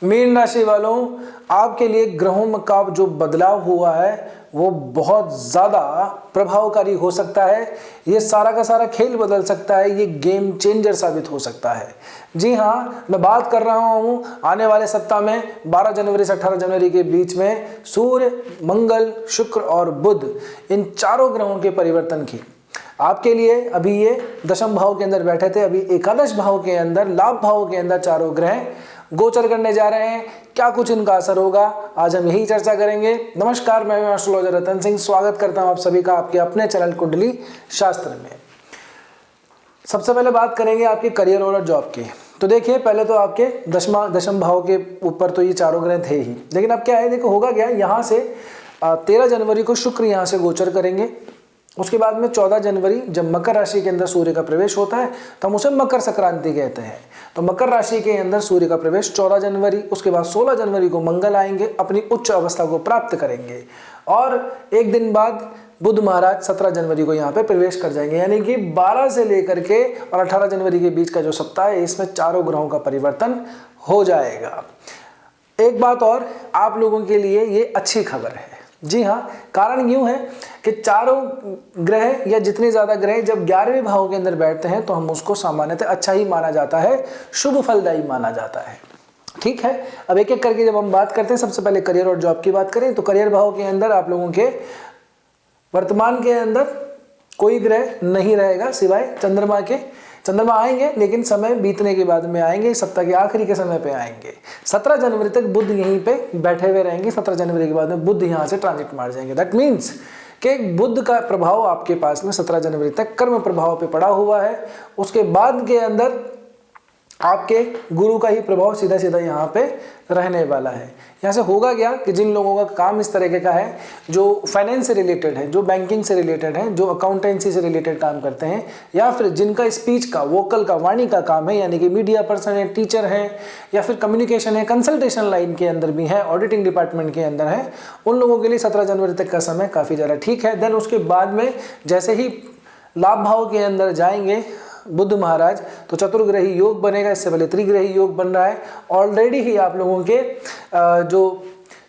Mean राशि वालों, आपके लिए ग्रहों का जो बदलाव हुआ है वो बहुत ज़्यादा प्रभावकारी हो सकता है। ये सारा का सारा खेल बदल सकता है, ये गेम चेंजर साबित हो सकता है। जी हाँ, मैं बात कर रहा हूँ आने वाले सप्ताह में 12 जनवरी से 18 जनवरी के बीच में सूर्य, मंगल, शुक्र और बुध, इन चारों ग्रहों के परिवर्तन की। आपके लिए अभी ये दशम भाव के अंदर बैठे थे, अभी एकादश भाव के अंदर, लाभ भाव के अंदर चारों ग्रह गोचर करने जा रहे हैं। क्या कुछ इनका असर होगा, आज हम यही चर्चा करेंगे। नमस्कार, मैं एस्ट्रोलॉजर रतन सिंह, स्वागत करता हूं आप सभी का आपके अपने चैनल कुंडली शास्त्र में। सबसे पहले बात करेंगे आपके करियर और जॉब की। तो देखिए, पहले तो आपके दशम भाव के ऊपर तो ये चारों ग्रह थे ही, लेकिन अब क्या है, देखो होगा क्या, यहाँ से 13 जनवरी को शुक्र यहाँ से गोचर करेंगे। उसके बाद में 14 जनवरी जब मकर राशि के अंदर सूर्य का प्रवेश होता है तो हम उसे मकर संक्रांति कहते हैं। तो मकर राशि के अंदर सूर्य का प्रवेश 14 जनवरी, उसके बाद 16 जनवरी को मंगल आएंगे, अपनी उच्च अवस्था को प्राप्त करेंगे, और एक दिन बाद बुध महाराज 17 जनवरी को यहाँ पे प्रवेश कर जाएंगे। यानी कि 12 से लेकर के और 18 जनवरी के बीच का जो सप्ताह है, इसमें चारों ग्रहों का परिवर्तन हो जाएगा। एक बात और, आप लोगों के लिए ये अच्छी खबर है। जी हाँ, कारण यूं है कि चारों ग्रह या जितने ज़्यादा ग्रह जब 11वें भाव के अंदर बैठते हैं तो हम उसको सामान्यतः अच्छा ही माना जाता है, शुभ फलदायी माना जाता है। ठीक है, अब एक एक करके जब हम बात करते हैं, सबसे पहले करियर और जॉब की बात करें तो करियर भाव के अंदर आप लोगों के वर्तमान के अंदर कोई ग्रह नहीं रहेगा सिवाय चंद्रमा के। चंद्रमा आएंगे लेकिन समय बीतने के बाद में आएंगे, सप्ताह के आखिरी के समय पे आएंगे। 17 जनवरी तक बुध यहीं पे बैठे हुए रहेंगे, 17 जनवरी के बाद में बुध यहाँ से ट्रांजिट मार जाएंगे। दैट मीन्स कि बुध का प्रभाव आपके पास में 17 जनवरी तक कर्म प्रभाव पे पड़ा हुआ है। उसके बाद के अंदर आपके गुरु का ही प्रभाव सीधा सीधा यहाँ पे रहने वाला है। यहाँ से होगा क्या कि जिन लोगों का काम इस तरीके का है, जो फाइनेंस से रिलेटेड है, जो बैंकिंग से रिलेटेड है, जो अकाउंटेंसी से रिलेटेड काम करते हैं, या फिर जिनका स्पीच का, वोकल का, वाणी का काम है, यानी कि मीडिया पर्सन है, टीचर है, या फिर कम्युनिकेशन है, कंसल्टेशन लाइन के अंदर भी है, ऑडिटिंग डिपार्टमेंट के अंदर है, उन लोगों के लिए 17 जनवरी तक का समय काफ़ी ज़्यादा ठीक है। देन उसके बाद में जैसे ही लाभ भाव के अंदर जाएंगे बुध महाराज तो चतुर्ग्रही योग बनेगा, इससे पहले त्रिग्रही योग बन रहा है। ऑलरेडी ही आप लोगों के जो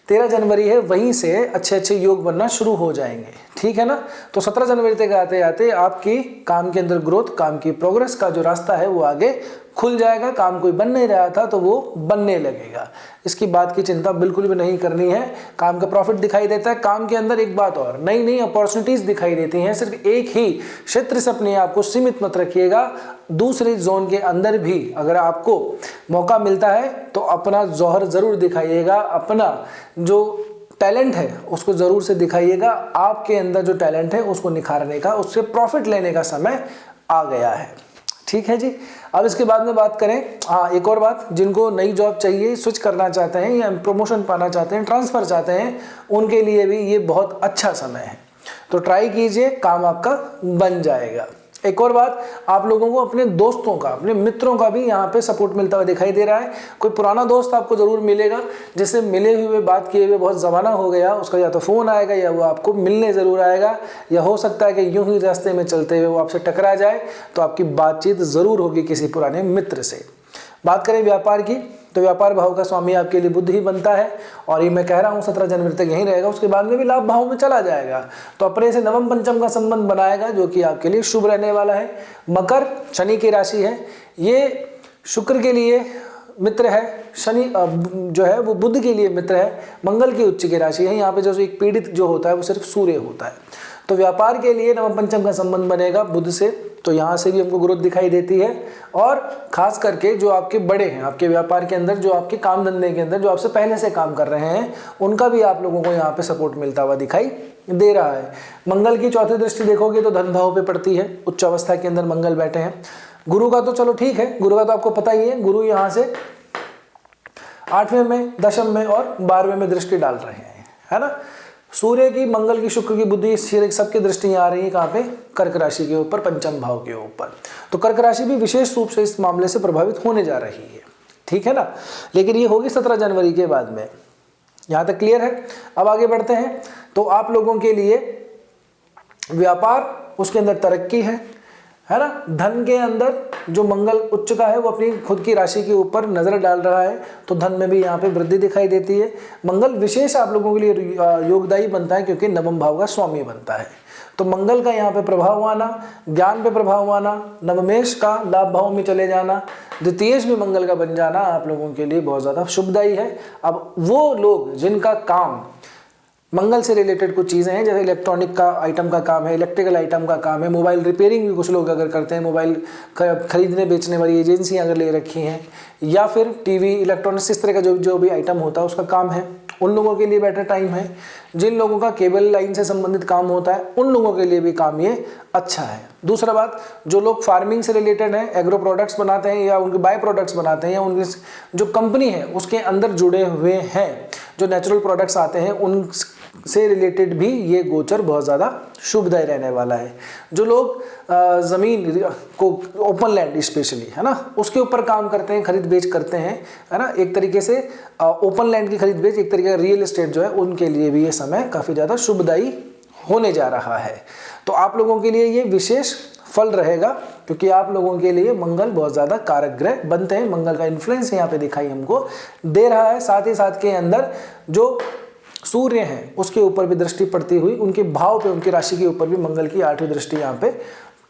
13 जनवरी है वहीं से अच्छे अच्छे योग बनना शुरू हो जाएंगे। ठीक है ना, तो 17 जनवरी तक आते आते आपकी काम के अंदर ग्रोथ, काम की प्रोग्रेस का जो रास्ता है वो आगे खुल जाएगा। काम कोई बन नहीं रहा था तो वो बनने लगेगा, इसकी बात की चिंता बिल्कुल भी नहीं करनी है। काम का प्रॉफिट दिखाई देता है। काम के अंदर एक बात और, नई नई अपॉर्चुनिटीज दिखाई देती हैं। सिर्फ एक ही क्षेत्र से अपने आप को सीमित मत रखिएगा, दूसरे जोन के अंदर भी अगर आपको मौका मिलता है तो अपना जौहर जरूर दिखाइएगा, अपना जो टैलेंट है उसको ज़रूर से दिखाइएगा। आपके अंदर जो टैलेंट है उसको निखारने का, उससे प्रॉफिट लेने का समय आ गया है। ठीक है जी। अब इसके बाद में बात करें, हाँ एक और बात, जिनको नई जॉब चाहिए, स्विच करना चाहते हैं या प्रमोशन पाना चाहते हैं, ट्रांसफ़र चाहते हैं, उनके लिए भी ये बहुत अच्छा समय है। तो ट्राई कीजिए, काम आपका बन जाएगा। एक और बात, आप लोगों को अपने दोस्तों का, अपने मित्रों का भी यहाँ पे सपोर्ट मिलता हुआ दिखाई दे रहा है। कोई पुराना दोस्त आपको ज़रूर मिलेगा जिससे मिले हुए, बात किए हुए बहुत ज़माना हो गया, उसका या तो फ़ोन आएगा या वो आपको मिलने ज़रूर आएगा, या हो सकता है कि यूं ही रास्ते में चलते हुए वो आपसे टकरा जाए, तो आपकी बातचीत ज़रूर होगी किसी पुराने मित्र से। बात करें व्यापार की, तो व्यापार भाव का स्वामी आपके लिए बुध ही बनता है, और ये मैं कह रहा हूँ 17 जनवरी तक यहीं रहेगा। उसके बाद में भी लाभ भाव में चला जाएगा, तो अपने से नवम पंचम का संबंध बनाएगा, जो कि आपके लिए शुभ रहने वाला है। मकर शनि की राशि है, ये शुक्र के लिए मित्र है, शनि जो है वो बुध के लिए मित्र है, मंगल की उच्च की राशि है। यहाँ पे जो एक पीड़ित जो होता है वो सिर्फ सूर्य होता है। तो व्यापार के लिए नवम पंचम का संबंध बनेगा बुध से, तो यहाँ से भी हमको ग्रोथ दिखाई देती है। और खास करके जो आपके बड़े हैं, आपके व्यापार के अंदर, जो आपके काम धंधे के अंदर, जो आपसे पहले से काम कर रहे हैं, उनका भी आप लोगों को यहाँ पे सपोर्ट मिलता हुआ दिखाई दे रहा है। मंगल की चौथी दृष्टि देखोगे तो धन भाव पे पड़ती है, उच्च अवस्था के अंदर मंगल बैठे हैं। गुरु का तो चलो ठीक है, गुरु का तो आपको पता ही है, गुरु यहाँ से 8वें में, दशम में और 12वें में दृष्टि डाल रहे हैं, है ना। सूर्य की, मंगल की, शुक्र की, बुद्धि, सबकी दृष्टियां आ रही है कहाँ पे, कर्क राशि के ऊपर, पंचम भाव के ऊपर। तो कर्क राशि भी विशेष रूप से इस मामले से प्रभावित होने जा रही है। ठीक है ना, लेकिन ये होगी 17 जनवरी के बाद में। यहाँ तक क्लियर है। अब आगे बढ़ते हैं, तो आप लोगों के लिए व्यापार, उसके अंदर तरक्की है, है ना। धन के अंदर जो मंगल उच्च का है वो अपनी खुद की राशि के ऊपर नजर डाल रहा है, तो धन में भी यहाँ पे वृद्धि दिखाई देती है। मंगल विशेष आप लोगों के लिए योगदायी बनता है क्योंकि नवम भाव का स्वामी बनता है। तो मंगल का यहाँ पे प्रभाव आना, ज्ञान पे प्रभाव आना, नवमेश का लाभ भाव में चले जाना, द्वितीयेश भी मंगल का बन जाना आप लोगों के लिए बहुत ज़्यादा शुभदायी है। अब वो लोग जिनका काम मंगल से रिलेटेड कुछ चीज़ें हैं, जैसे इलेक्ट्रॉनिक का आइटम का काम है, इलेक्ट्रिकल आइटम का काम है, मोबाइल रिपेयरिंग भी कुछ लोग अगर करते हैं, मोबाइल खरीदने बेचने वाली एजेंसियां अगर ले रखी हैं, या फिर टीवी इलेक्ट्रॉनिक्स इस तरह का जो भी आइटम होता है उसका काम है, उन लोगों के लिए बेटर टाइम है। जिन लोगों का केबल लाइन से संबंधित काम होता है उन लोगों के लिए भी काम ये अच्छा है। दूसरा बात, जो लोग फार्मिंग से रिलेटेड हैं, एग्रो प्रोडक्ट्स बनाते हैं या उनके बाय प्रोडक्ट्स बनाते हैं या उनकी जो कंपनी है उसके अंदर जुड़े हुए हैं, जो नेचुरल प्रोडक्ट्स आते हैं उनसे रिलेटेड भी ये गोचर बहुत ज़्यादा शुभदायी रहने वाला है। जो लोग ज़मीन को ओपन लैंड स्पेशली है ना उसके ऊपर काम करते हैं, खरीद बेच करते हैं, है ना, एक तरीके से ओपन लैंड की खरीद बेच, एक तरीके का रियल एस्टेट जो है, उनके लिए भी ये समय काफ़ी ज़्यादा शुभदायी होने जा रहा है। तो आप लोगों के लिए ये विशेष फल रहेगा क्योंकि आप लोगों के लिए मंगल बहुत ज़्यादा कारक ग्रह बनते हैं। मंगल का इन्फ्लुएंस यहाँ पे दिखाई हमको दे रहा है। साथ ही साथ के अंदर जो सूर्य हैं उसके ऊपर भी दृष्टि पड़ती हुई उनके भाव पे, उनकी राशि के ऊपर भी मंगल की 8वीं दृष्टि यहाँ पे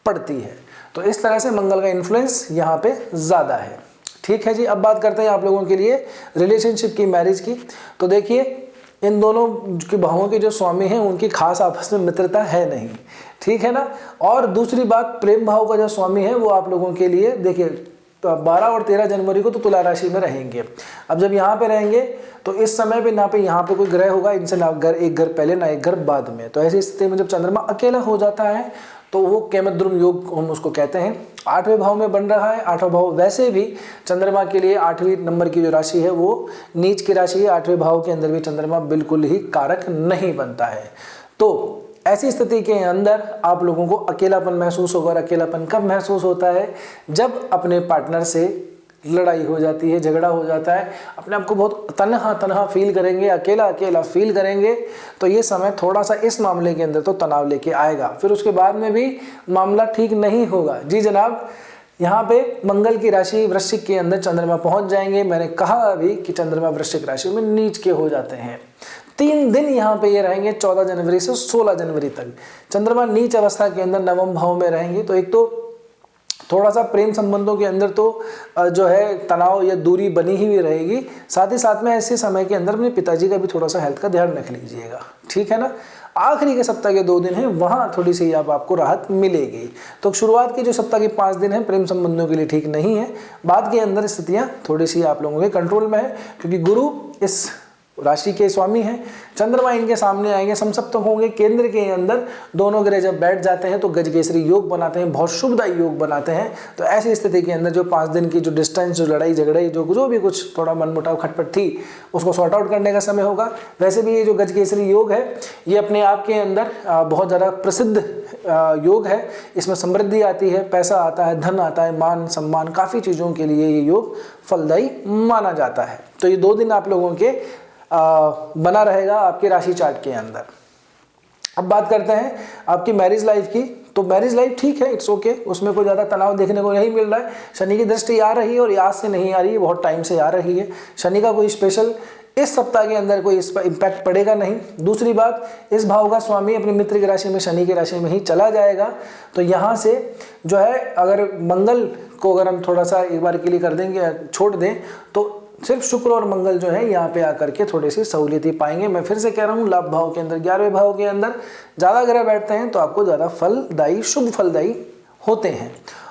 पड़ती है। तो इस तरह से मंगल का इन्फ्लुएंस यहाँ पे ज़्यादा है। ठीक है जी, अब बात करते हैं आप लोगों के लिए रिलेशनशिप की, मैरिज की। तो देखिए इन दोनों के भावों के जो स्वामी हैं उनकी खास आपस में मित्रता है नहीं, ठीक है ना। और दूसरी बात, प्रेम भाव का जो स्वामी है वो आप लोगों के लिए देखिए तो 12 और 13 जनवरी को तो तुला राशि में रहेंगे। अब जब यहाँ पे रहेंगे तो इस समय पे ना पे यहाँ पे कोई ग्रह होगा, इनसे ना एक घर पहले ना एक घर बाद में। तो ऐसी स्थिति में जब चंद्रमा अकेला हो जाता है तो वो केमद्रुम योग हम उसको कहते हैं। 8वें भाव में बन रहा है। 8वां भाव वैसे भी चंद्रमा के लिए 8वीं नंबर की जो राशि है वो नीच की राशि है। 8वें भाव के अंदर भी चंद्रमा बिल्कुल ही कारक नहीं बनता है। तो ऐसी स्थिति के अंदर आप लोगों को अकेलापन महसूस होगा। और अकेलापन कब महसूस होता है? जब अपने पार्टनर से लड़ाई हो जाती है, झगड़ा हो जाता है, अपने आप को बहुत तन्हा फील करेंगे, अकेला अकेला फील करेंगे। तो ये समय थोड़ा सा इस मामले के अंदर तो तनाव लेके आएगा। फिर उसके बाद में भी मामला ठीक नहीं होगा। जी जनाब, यहाँ पे मंगल की राशि वृश्चिक के अंदर चंद्रमा पहुंच जाएंगे। मैंने कहा अभी कि चंद्रमा वृश्चिक राशि में नीच के हो जाते हैं। 3 दिन यहाँ पे ये रहेंगे, 14 जनवरी से 16 जनवरी तक चंद्रमा नीच अवस्था के अंदर नवम भाव में रहेंगे। तो एक तो थोड़ा सा प्रेम संबंधों के अंदर तो जो है तनाव या दूरी बनी ही रहेगी। साथ ही साथ में ऐसे समय के अंदर अपने पिताजी का भी थोड़ा सा हेल्थ का ध्यान रख लीजिएगा, ठीक है ना। आखिरी के सप्ताह के 2 दिन हैं, वहाँ थोड़ी सी आपको राहत मिलेगी। तो शुरुआत के जो सप्ताह के 5 दिन हैं प्रेम संबंधों के लिए ठीक नहीं है। बाद के अंदर स्थितियाँ थोड़ी सी आप लोगों के कंट्रोल में है क्योंकि गुरु इस राशि के स्वामी हैं। चंद्रमा इनके सामने आएंगे, समसप्तक होंगे। केंद्र के अंदर दोनों ग्रह जब बैठ जाते हैं तो गजकेसरी योग बनाते हैं, बहुत शुभदायी योग बनाते हैं। तो ऐसी स्थिति के अंदर जो 5 दिन की जो डिस्टेंस, जो लड़ाई झगड़ाई, जो भी कुछ थोड़ा मनमुटाव खटपट थी, उसको सॉर्ट आउट करने का समय होगा। वैसे भी ये जो गजकेसरी योग है ये अपने आप के अंदर बहुत ज़्यादा प्रसिद्ध योग है। इसमें समृद्धि आती है, पैसा आता है, धन आता है, मान सम्मान, काफ़ी चीज़ों के लिए ये योग फलदायी माना जाता है। तो ये 2 दिन आप लोगों के बना रहेगा आपके राशि चार्ट के अंदर। अब बात करते हैं आपकी मैरिज लाइफ की। तो मैरिज लाइफ ठीक है, इट्स ओके, उसमें कोई ज़्यादा तनाव देखने को नहीं मिल रहा है। शनि की दृष्टि आ रही है और आज से नहीं आ रही है, बहुत टाइम से आ रही है। शनि का कोई स्पेशल इस सप्ताह के अंदर कोई इस पर इम्पैक्ट पड़ेगा नहीं। दूसरी बात, इस भाव का स्वामी अपनी मित्र की राशि में, शनि की राशि में ही चला जाएगा। तो यहाँ से जो है अगर मंगल को अगर हम थोड़ा सा एक बार के लिए कर देंगे, छोड़ दें, तो सिर्फ शुक्र और मंगल जो है यहाँ पे आकर के थोड़ी सी सहूलियत पाएंगे। मैं फिर से कह रहा हूँ, लाभ भाव के अंदर 11वें भाव के अंदर ज़्यादा ग्रह बैठते हैं तो आपको ज़्यादा फलदायी, शुभ फलदायी होते हैं।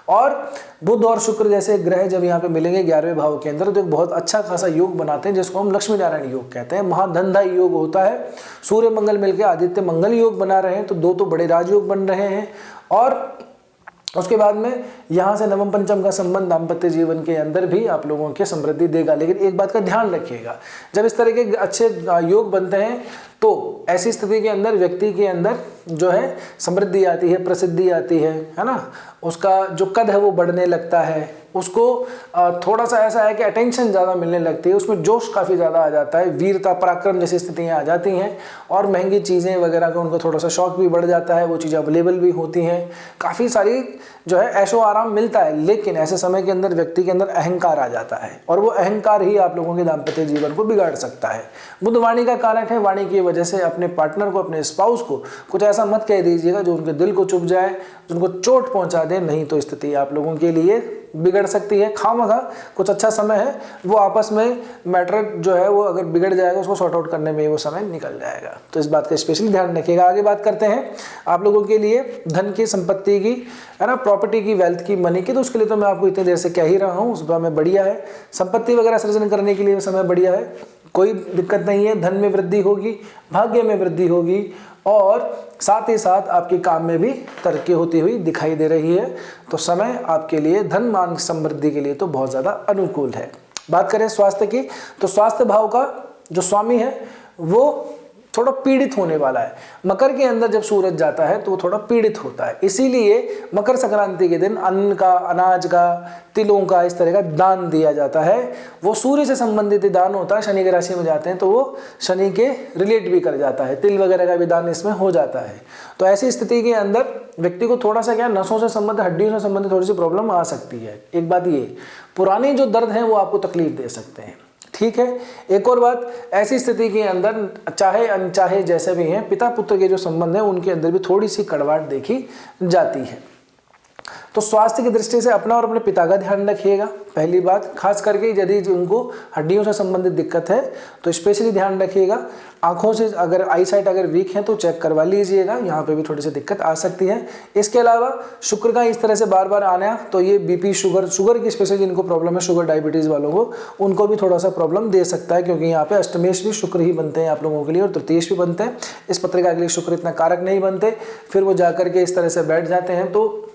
और बुध और शुक्र जैसे ग्रह जब यहाँ पे मिलेंगे 11वें भाव के अंदर तो एक बहुत अच्छा खासा योग बनाते हैं जिसको हम लक्ष्मी नारायण योग कहते हैं। महाधनदायी योग होता है। सूर्य मंगल मिलकर आदित्य मंगल योग बना रहे हैं तो 2 तो बड़े राजयोग बन रहे हैं। और उसके बाद में यहाँ से नवम पंचम का संबंध दाम्पत्य जीवन के अंदर भी आप लोगों के समृद्धि देगा। लेकिन एक बात का ध्यान रखिएगा, जब इस तरह के अच्छे योग बनते हैं तो ऐसी स्थिति के अंदर व्यक्ति के अंदर जो है समृद्धि आती है, प्रसिद्धि आती है ना। उसका जो कद है वो बढ़ने लगता है उसको थोड़ा सा ऐसा है कि अटेंशन ज़्यादा मिलने लगती है, उसमें जोश काफ़ी ज़्यादा आ जाता है, वीरता पराक्रम जैसी स्थितियाँ आ जाती हैं और महंगी चीज़ें वगैरह का उनको थोड़ा सा शौक भी बढ़ जाता है, वो चीज़ें अवेलेबल भी होती हैं, काफ़ी सारी जो है ऐशो आराम मिलता है। लेकिन ऐसे समय के अंदर व्यक्ति के अंदर अहंकार आ जाता है और वो अहंकार ही आप लोगों के दाम्पत्य जीवन को बिगाड़ सकता है। बुध वाणी का कारक है, वाणी की वजह से अपने पार्टनर को, अपने स्पाउस को कुछ ऐसा मत कह दीजिएगा जो उनके दिल को चुभ जाए, उनको चोट पहुंचा दे, नहीं तो स्थिति आप लोगों के लिए बिगड़ सकती है। खामखा कुछ अच्छा समय है, वो आपस में मैटर जो है वो अगर बिगड़ जाएगा उसको सॉर्ट आउट करने में वो समय निकल जाएगा, तो इस बात का स्पेशली ध्यान रखिएगा। आगे बात करते हैं आप लोगों के लिए धन की, संपत्ति की, है ना, प्रॉपर्टी की, वेल्थ की, मनी की, तो उसके लिए तो मैं आपको इतनी देर से कह ही रहा हूँ, उस समय बढ़िया है। संपत्ति वगैरह सृजन करने के लिए समय बढ़िया है, कोई दिक्कत नहीं है। धन में वृद्धि होगी, भाग्य में वृद्धि होगी और साथ ही साथ आपके काम में भी तरक्की होती हुई दिखाई दे रही है। तो समय आपके लिए धन मान समृद्धि के लिए तो बहुत ज़्यादा अनुकूल है। बात करें स्वास्थ्य की, तो स्वास्थ्य भाव का जो स्वामी है वो थोड़ा पीड़ित होने वाला है। मकर के अंदर जब सूरज जाता है तो वो थोड़ा पीड़ित होता है, इसीलिए मकर संक्रांति के दिन अन्न का, अनाज का, तिलों का, इस तरह का दान दिया जाता है। वो सूर्य से संबंधित दान होता है, शनि की राशि में जाते हैं तो वो शनि के रिलेट भी कर जाता है, तिल वगैरह का भी दान इसमें हो जाता है। तो ऐसी स्थिति के अंदर व्यक्ति को थोड़ा सा क्या नसों से संबंधित, हड्डियों से संबंधित थोड़ी सी प्रॉब्लम आ सकती है। एक बात ये, पुराने जो दर्द हैं वो आपको तकलीफ दे सकते हैं, ठीक है। एक और बात, ऐसी स्थिति के अंदर चाहे अनचाहे जैसे भी हैं, पिता पुत्र के जो संबंध हैं उनके अंदर भी थोड़ी सी कड़वाहट देखी जाती है। तो स्वास्थ्य की दृष्टि से अपना और अपने पिता का ध्यान रखिएगा। पहली बात, खास करके यदि उनको हड्डियों से संबंधित दिक्कत है तो स्पेशली ध्यान रखिएगा। आंखों से अगर आई साइट अगर वीक है तो चेक करवा लीजिएगा, यहाँ पे भी थोड़ी सी दिक्कत आ सकती है। इसके अलावा शुक्र का इस तरह से बार बार आना तो ये बीपी, शुगर की स्पेशली जिनको प्रॉब्लम है, शुगर डायबिटीज़ वालों को, उनको भी थोड़ा सा प्रॉब्लम दे सकता है, क्योंकि यहाँ पे अष्टमेश भी शुक्र ही बनते हैं आप लोगों के लिए और तृतीयेश भी बनते हैं। इस पत्रिका के लिए शुक्र इतना कारक नहीं बनते, फिर वो जाकर के इस तरह से बैठ जाते हैं तो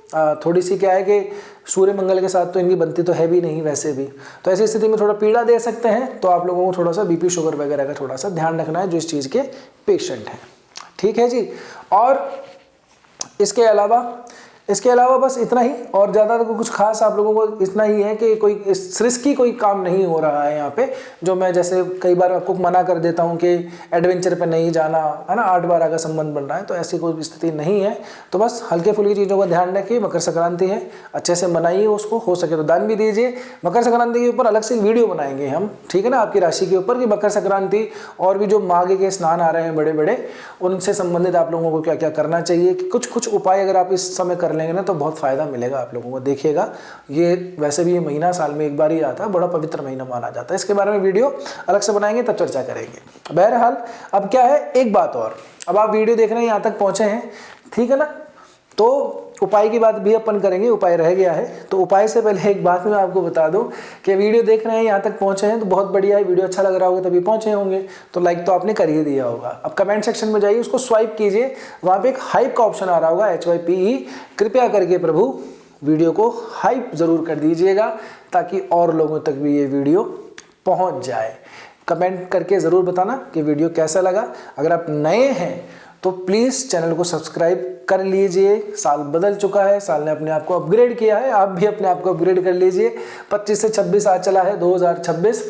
थोड़ी सी क्या है कि सूर्य मंगल के साथ तो इनकी बनती तो है भी नहीं वैसे भी, तो ऐसी स्थिति में थोड़ा पीड़ा दे सकते हैं। तो आप लोगों को थोड़ा सा बीपी, शुगर वगैरह का थोड़ा सा ध्यान रखना है जो इस चीज़ के पेशेंट हैं, ठीक है जी। और इसके अलावा बस इतना ही, और ज़्यादा तो कुछ खास आप लोगों को इतना ही है कि कोई रिस्की कोई काम नहीं हो रहा है यहाँ पे, जो मैं जैसे कई बार आपको मना कर देता हूँ कि एडवेंचर पे नहीं जाना, है ना, 8-12 का संबंध बन रहा है, तो ऐसी कोई स्थिति नहीं है। तो बस हल्के फुल्की चीज़ों का ध्यान रखिए। मकर संक्रांति है, अच्छे से मनाइए उसको, हो सके तो दान भी दीजिए। मकर संक्रांति के ऊपर अलग से वीडियो बनाएंगे हम, ठीक है ना, आपकी राशि के ऊपर कि मकर संक्रांति और भी जो माघ के स्नान आ रहे हैं बड़े बड़े, उनसे संबंधित आप लोगों को क्या क्या करना चाहिए, कुछ उपाय अगर आप इस समय कर लेंगे ना तो बहुत फायदा मिलेगा आप लोगों को। देखिएगा, ये वैसे भी ये महीना साल में एक बार ही आता है, बड़ा पवित्र महीना माना जाता है। इसके बारे में वीडियो अलग से बनाएंगे, तब चर्चा करेंगे। बहरहाल अब क्या है, एक बात और, अब आप वीडियो देख रहे हैं, यहाँ तक पहुंचे हैं, ठीक है ना, तो उपाय की बात भी अपन करेंगे। उपाय रह गया है, तो उपाय से पहले एक बात मैं आपको बता दूं कि वीडियो देख रहे हैं, यहाँ तक पहुंचे हैं तो बहुत बढ़िया है। वीडियो अच्छा लग रहा होगा तभी पहुंचे होंगे, तो लाइक तो आपने कर ही दिया होगा। अब कमेंट सेक्शन में जाइए, उसको स्वाइप कीजिए, वहाँ पे एक हाइप का ऑप्शन आ रहा होगा, HYPE। कृपया करके प्रभु वीडियो को हाइप ज़रूर कर दीजिएगा ताकि और लोगों तक भी ये वीडियो पहुँच जाए। कमेंट करके ज़रूर बताना कि वीडियो कैसा लगा। अगर आप नए हैं तो प्लीज़ चैनल को सब्सक्राइब कर लीजिए। साल बदल चुका है, साल ने अपने आप को अपग्रेड किया है, आप भी अपने आप को अपग्रेड कर लीजिए। 25 से 26 आज चला है 2026,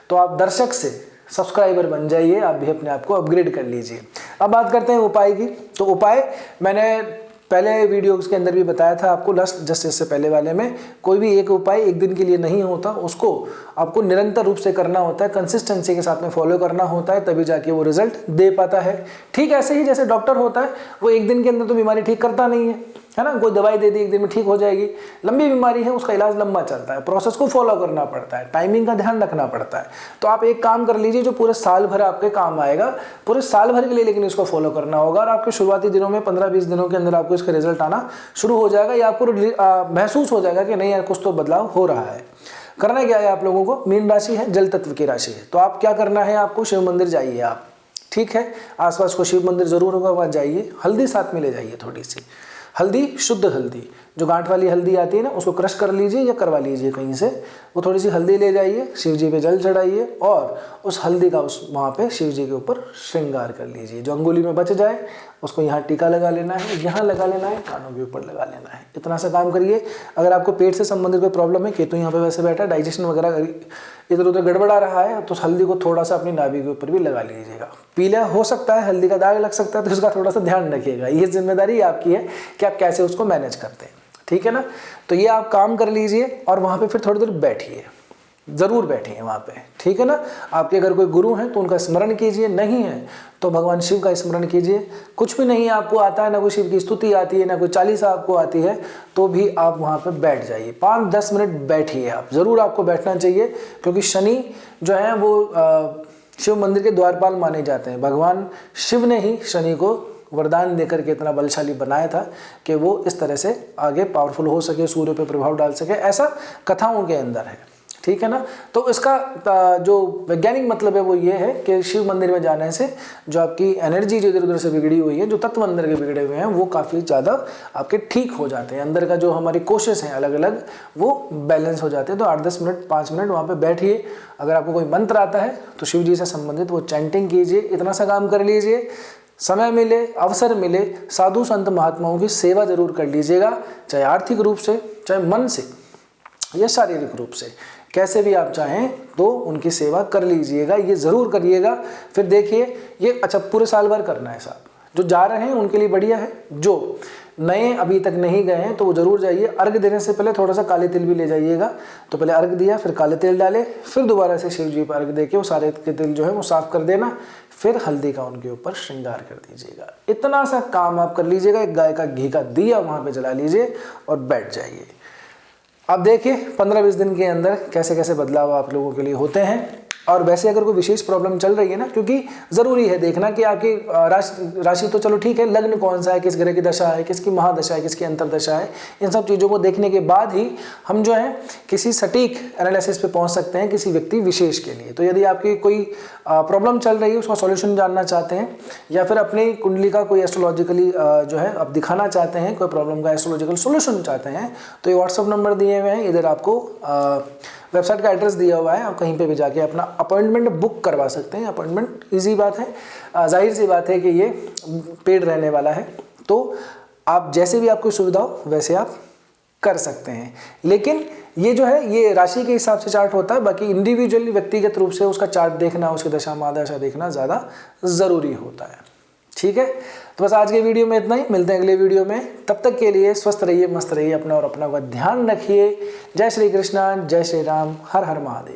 तो आप दर्शक से सब्सक्राइबर बन जाइए, आप भी अपने आप को अपग्रेड कर लीजिए। अब बात करते हैं उपाय की। तो उपाय मैंने पहले वीडियोज़ के अंदर भी बताया था आपको, जस्ट इससे पहले वाले में, कोई भी एक उपाय एक दिन के लिए नहीं होता, उसको आपको निरंतर रूप से करना होता है, कंसिस्टेंसी के साथ में फॉलो करना होता है, तभी जाके वो रिजल्ट दे पाता है। ठीक ऐसे ही जैसे डॉक्टर होता है, वो एक दिन के अंदर तो बीमारी ठीक करता नहीं है ना, कोई दवाई दे दी एक दिन में ठीक हो जाएगी। लंबी बीमारी है, उसका इलाज लंबा चलता है, प्रोसेस को फॉलो करना पड़ता है, टाइमिंग का ध्यान रखना पड़ता है। तो आप एक काम कर लीजिए जो पूरे साल भर आपके काम आएगा, पूरे साल भर के लिए, लेकिन इसको फॉलो करना होगा। और आपके शुरुआती दिनों में 15-20 दिनों के अंदर आपको इसका रिजल्ट आना शुरू हो जाएगा, या आपको महसूस हो जाएगा कि नहीं यार कुछ तो बदलाव हो रहा है। करना क्या है आप लोगों को, मीन राशि है, जल तत्व की राशि है, तो आप क्या करना है, आपको शिव मंदिर जाइए आप, ठीक है, आसपास को शिव मंदिर जरूर होगा, वहाँ जाइए, हल्दी साथ में ले जाइए, थोड़ी सी हल्दी, शुद्ध हल्दी, जो गांठ वाली हल्दी आती है ना, उसको क्रश कर लीजिए या करवा लीजिए कहीं से। वो थोड़ी सी हल्दी ले जाइए, शिव जी पे जल चढ़ाइए और उस हल्दी का उस वहाँ पे शिव जी के ऊपर श्रृंगार कर लीजिए। जो अंगुली में बच जाए उसको यहाँ टीका लगा लेना है, यहाँ लगा लेना है, कानों के ऊपर लगा लेना है। इतना सा काम करिए। अगर आपको पेट से संबंधित कोई प्रॉब्लम है, केतु यहाँ पे वैसे बैठा है, डाइजेशन वगैरह इधर उधर गड़बड़ा रहा है, तो उस हल्दी को थोड़ा सा अपनी नाभि के ऊपर भी लगा लीजिएगा। पीला हो सकता है, हल्दी का दाग लग सकता है, तो उसका थोड़ा सा ध्यान रखिएगा। ये जिम्मेदारी आपकी है कि आप कैसे उसको मैनेज करते हैं, ठीक है ना। तो ये आप काम कर लीजिए और वहाँ पे फिर थोड़ी देर बैठिए, ज़रूर बैठिए वहाँ पे, ठीक है ना। आपके अगर कोई गुरु हैं तो उनका स्मरण कीजिए, नहीं है तो भगवान शिव का स्मरण कीजिए। कुछ भी नहीं आपको आता है, ना कोई शिव की स्तुति आती है, ना कोई चालीसा आपको आती है, तो भी आप वहाँ पे बैठ जाइए। 5-10 मिनट बैठिए आप, ज़रूर आपको बैठना चाहिए, क्योंकि शनि जो है वो शिव मंदिर के द्वारपाल माने जाते हैं। भगवान शिव ने ही शनि को वरदान देकर के इतना बलशाली बनाया था कि वो इस तरह से आगे पावरफुल हो सके, सूर्य पे प्रभाव डाल सके, ऐसा कथाओं के अंदर है, ठीक है ना। तो इसका जो वैज्ञानिक मतलब है वो ये है कि शिव मंदिर में जाने से जो आपकी एनर्जी जो इधर उधर से बिगड़ी हुई है, जो तत्व अंदर के बिगड़े हुए हैं, वो काफ़ी ज़्यादा आपके ठीक हो जाते हैं। अंदर का जो हमारी कोशिश हैं अलग अलग, वो बैलेंस हो जाते हैं। तो 8-10 मिनट 5 मिनट वहाँ पे बैठिए। अगर आपको कोई मंत्र आता है तो शिव जी से संबंधित वो चैंटिंग कीजिए। इतना सा काम कर लीजिए। समय मिले, अवसर मिले, साधु संत महात्माओं की सेवा जरूर कर लीजिएगा, चाहे आर्थिक रूप से, चाहे मन से या शारीरिक रूप से, कैसे भी आप चाहें तो उनकी सेवा कर लीजिएगा। ये ज़रूर करिएगा। फिर देखिए ये अच्छा पूरे साल भर करना है साहब। जो जा रहे हैं उनके लिए बढ़िया है, जो नए अभी तक नहीं गए हैं तो वो ज़रूर जाइए। अर्घ देने से पहले थोड़ा सा काले तिल भी ले जाइएगा। तो पहले अर्घ दिया, फिर काले तिल डाले, फिर दोबारा से शिव जी पर अर्घ दे के वो सारे के तिल जो है वो साफ़ कर देना, फिर हल्दी का उनके ऊपर श्रृंगार कर दीजिएगा। इतना सा काम आप कर लीजिएगा। एक गाय का घी का दिया वहाँ पे जला लीजिए और बैठ जाइए। अब देखिए 15-20 दिन के अंदर कैसे कैसे बदलाव आप लोगों के लिए होते हैं। और वैसे अगर कोई विशेष प्रॉब्लम चल रही है ना, क्योंकि ज़रूरी है देखना कि आपकी राशि तो चलो ठीक है, लग्न कौन सा है, किस ग्रह की दशा है, किसकी महादशा है, किसकी अंतरदशा है, इन सब चीज़ों को देखने के बाद ही हम जो है किसी सटीक एनालिसिस पे पहुंच सकते हैं किसी व्यक्ति विशेष के लिए। तो यदि आपकी कोई प्रॉब्लम चल रही है, उसका सॉल्यूशन जानना चाहते हैं, या फिर अपनी कुंडली का कोई एस्ट्रोलॉजिकली जो है आप दिखाना चाहते हैं, कोई प्रॉब्लम का एस्ट्रोलॉजिकल सोल्यूशन चाहते हैं, तो ये व्हाट्सअप नंबर दिए हुए हैं, इधर आपको वेबसाइट का एड्रेस दिया हुआ है। आप कहीं पे भी जाके अपना अपॉइंटमेंट बुक करवा सकते हैं। अपॉइंटमेंट इजी बात है, जाहिर सी बात है कि ये पेड रहने वाला है, तो आप जैसे भी आपको सुविधा हो वैसे आप कर सकते हैं। लेकिन ये जो है ये राशि के हिसाब से चार्ट होता है, बाकी इंडिविजुअली व्यक्तिगत रूप से उसका चार्ट देखना, उसकी दशा महादशा देखना ज़्यादा ज़रूरी होता है, ठीक है। तो बस आज के वीडियो में इतना ही, मिलते हैं अगले वीडियो में। तब तक के लिए स्वस्थ रहिए, मस्त रहिए, अपना और अपना का ध्यान रखिए। जय श्री कृष्णा, जय श्री राम, हर हर महादेव।